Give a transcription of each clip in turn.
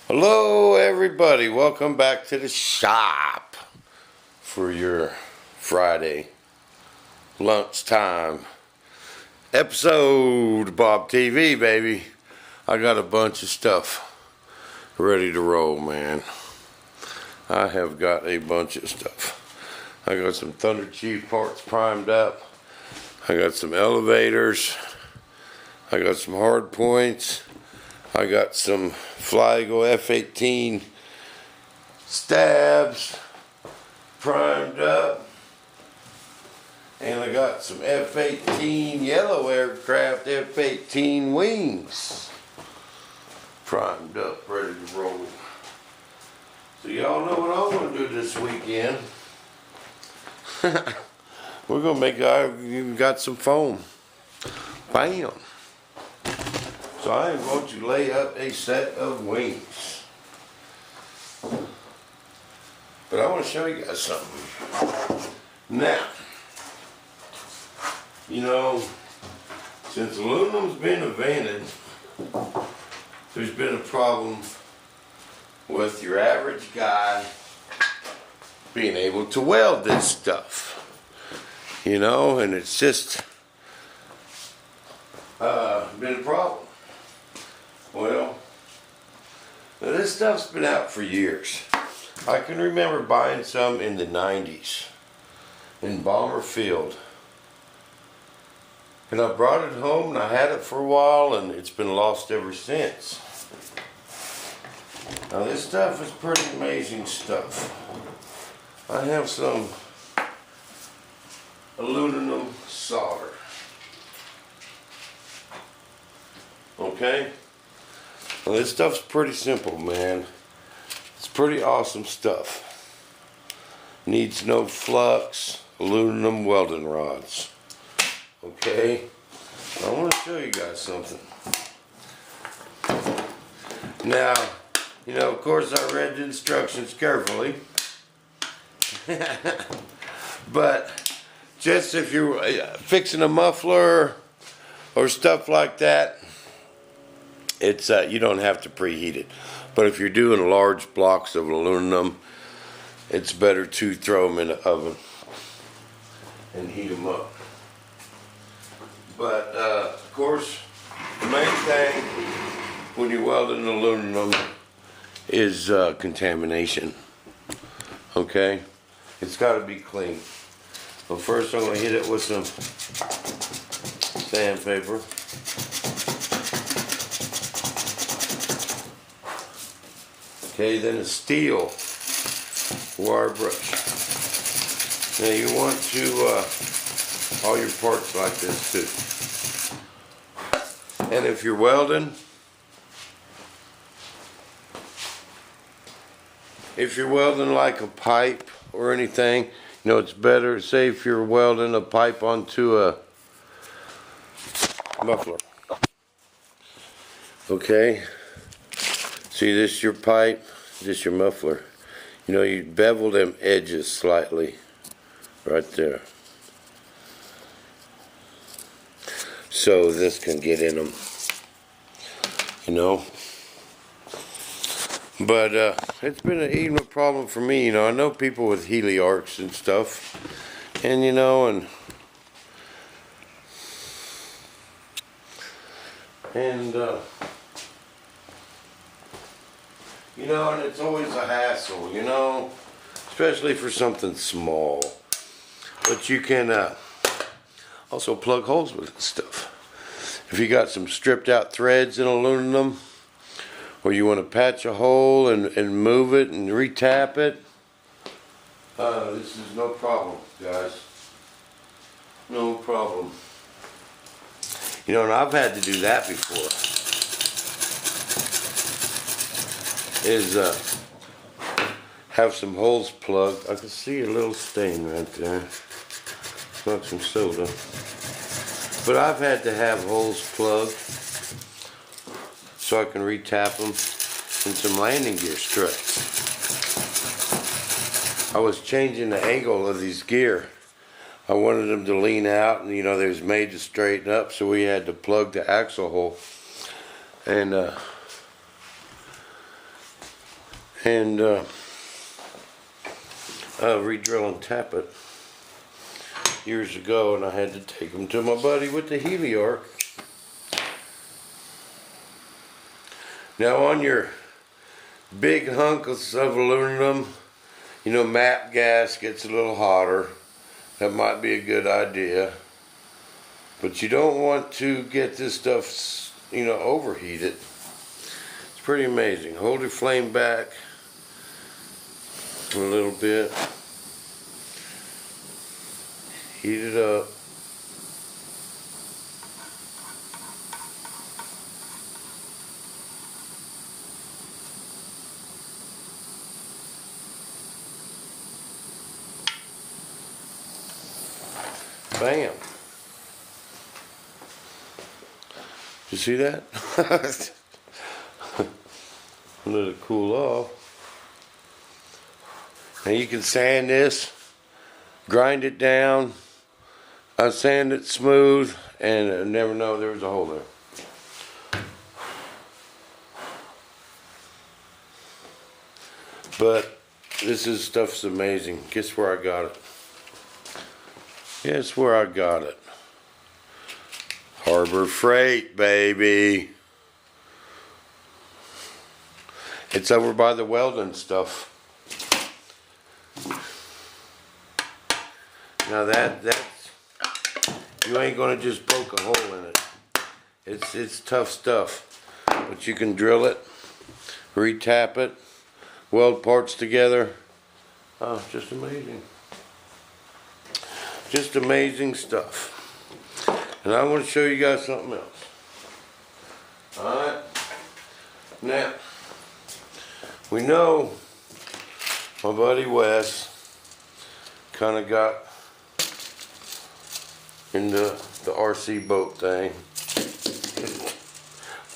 Hello everybody, welcome back to the shop for your Friday lunchtime episode. Bob TV, baby. I got a bunch of stuff ready to roll, man. I have got a bunch of stuff. I got some Thunder Chief parts primed up. I got some elevators. I got some hard points. I got some Flygo F-18 stabs primed up, and I got some F-18 yellow aircraft F-18 wings primed up, ready to roll. So y'all know what I'm gonna do this weekend. We're gonna make. I even got some foam. Bam. So I am going to lay up a set of wings. But I want to show you guys something. Now, you know, since aluminum's been invented, there's been a problem with your average guy being able to weld this stuff. You know, and it's just been a problem. Well, now this stuff's been out for years. I can remember buying some in the 90s in Bomber Field. And I brought it home and I had it for a while and it's been lost ever since. Now this stuff is pretty amazing stuff. I have some aluminum solder. Okay? Well, this stuff's pretty simple, man. It's pretty awesome stuff. Needs no flux, aluminum welding rods. Okay? I want to show you guys something. Now, you know, of course I read the instructions carefully. But just if you're fixing a muffler or stuff like that, it's you don't have to preheat it. But if you're doing large blocks of aluminum, it's better to throw them in the oven and heat them up. But of course, the main thing when you're welding aluminum is contamination. Okay, it's got to be clean. But first, I'm going to hit it with some sandpaper. Okay, then a steel wire brush. Now you want to all your parts like this too. And if you're welding, like a pipe or anything, you know, it's better, say if you're welding a pipe onto a muffler. Okay? See, this is your pipe, this is your muffler. You know, you bevel them edges slightly, right there. So this can get in them, you know. But it's been even a problem for me, you know. I know people with Healy arcs and stuff, and you know, and you know, and it's always a hassle, you know, especially for something small. But you can also plug holes with this stuff. If you got some stripped out threads in aluminum, or you want to patch a hole and move it and retap it, this is no problem, guys. No problem. You know, and I've had to do that before. Is have some holes plugged. I can see a little stain right there. It's not some soda. But I've had to have holes plugged so I can retap them in some landing gear struts. I was changing the angle of these gear. I wanted them to lean out, and you know, they was made to straighten up, so we had to plug the axle hole. And and re-drill and tap it years ago, and I had to take them to my buddy with the Heliarc. Now on your big hunks of aluminum, you know, MAP gas gets a little hotter. That might be a good idea. But you don't want to get this stuff, you know, overheat it. It's pretty amazing. Hold your flame back a little bit. Heat it up. Bam. You see that? Let it cool off. Now you can sand this, grind it down, sand it smooth, and never know there was a hole there. But this is stuff's amazing. Guess where I got it? Guess where I got it? Harbor Freight, baby. It's over by the welding stuff. Now that's, you ain't gonna just poke a hole in it. It's tough stuff. But you can drill it, re-tap it, weld parts together. Oh, just amazing. Just amazing stuff. And I want to show you guys something else. Alright. Now, we know my buddy Wes kind of got into the RC boat thing.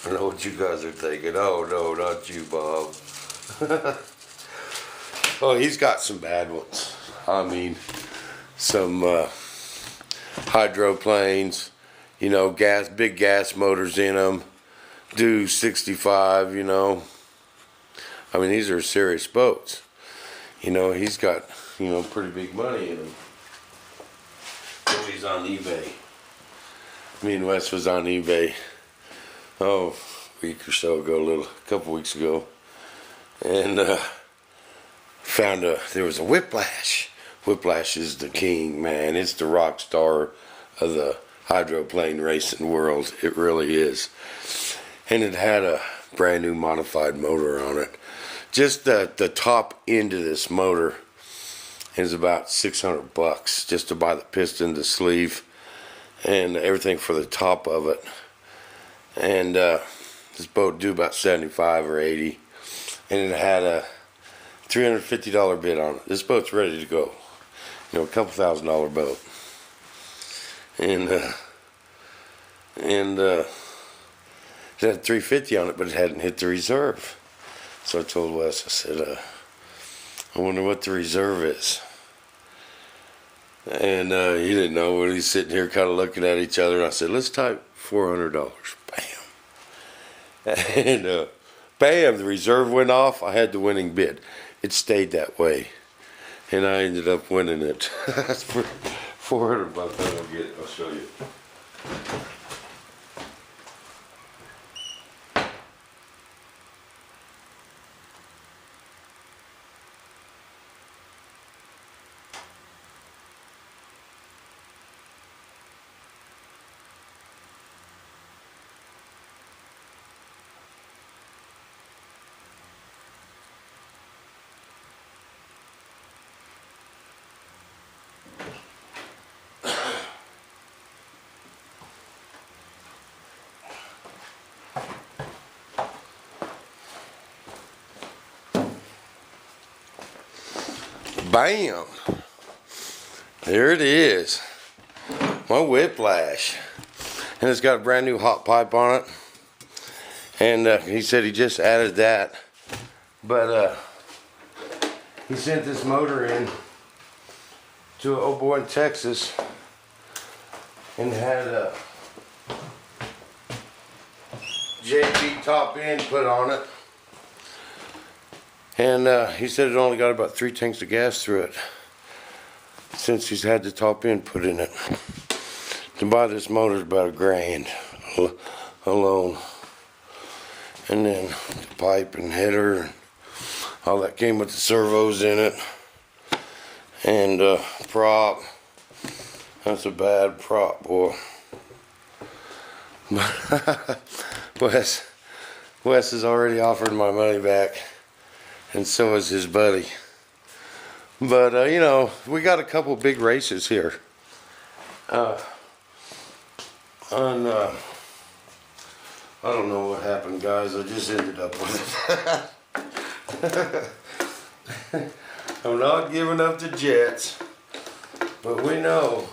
I know what you guys are thinking. Oh no, not you, Bob. Oh, he's got some bad ones. I mean, some hydroplanes, you know, big gas motors in them, do 65, you know. I mean, these are serious boats. You know, he's got, you know, pretty big money in them. So he's on eBay. Me and Wes was on eBay, oh, a week or so ago, a couple weeks ago, and found there was a Whiplash. Whiplash is the king, man. It's the rock star of the hydroplane racing world. It really is. And it had a brand new modified motor on it. Just the top end of this motor is about $600 just to buy the piston, the sleeve, and everything for the top of it. And this boat due about 75 or 80, and it had a $350 bid on it. This boat's ready to go. You know, a couple $1,000 boat, and it had $350 on it, but it hadn't hit the reserve. So I told Wes, I said, I wonder what the reserve is. And he didn't know. He's sitting here kind of looking at each other. And I said, let's type $400. Bam. And bam, the reserve went off. I had the winning bid. It stayed that way. And I ended up winning it. That's for $400. I'll get it. I'll show you. Bam! There it is. My Whiplash. And it's got a brand new hot pipe on it. And he said he just added that. But he sent this motor in to an old boy in Texas and had a JB top end put on it. And he said it only got about 3 tanks of gas through it since he's had the top end put in it. To buy this motor is about $1,000 alone. And then the pipe and header and all that came with the servos in it. And prop. That's a bad prop, boy. Wes has already offered my money back, and so has his buddy. But you know, we got a couple big races here. I don't know what happened, guys. I just ended up with it. I'm not giving up the Jets, but we know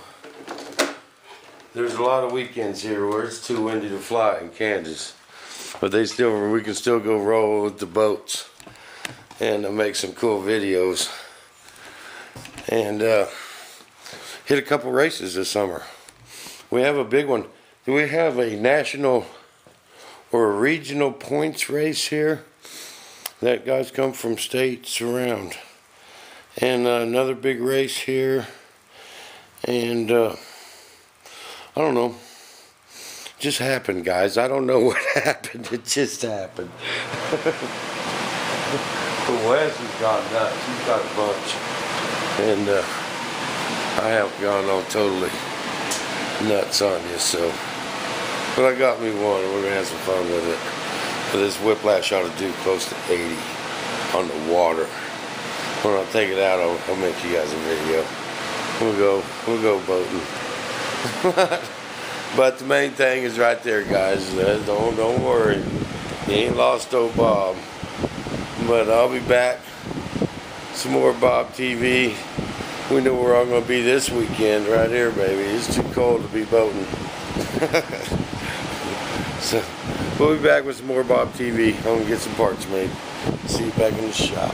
there's a lot of weekends here where it's too windy to fly in Kansas. But we can still go roll with the boats and make some cool videos and hit a couple races this summer. We have a big one. We have a national or a regional points race here that guys come from states around, and another big race here, and I don't know, just happened, guys. I don't know what happened. It just happened. The Wes has gone nuts. He's got a bunch, and I haven't gone all totally nuts on you, so. But I got me one, and we're going to have some fun with it. But this whiplash ought to do close to 80 on the water. When I take it out, I'll make you guys a video. We'll go boating. But the main thing is right there, guys. Don't worry. You ain't lost old Bob. But I'll be back. Some more Bob TV. We know where I'm going to be this weekend, right here, baby. It's too cold to be boating. So we'll be back with some more Bob TV. I'm gonna get some parts made. See you back in the shop.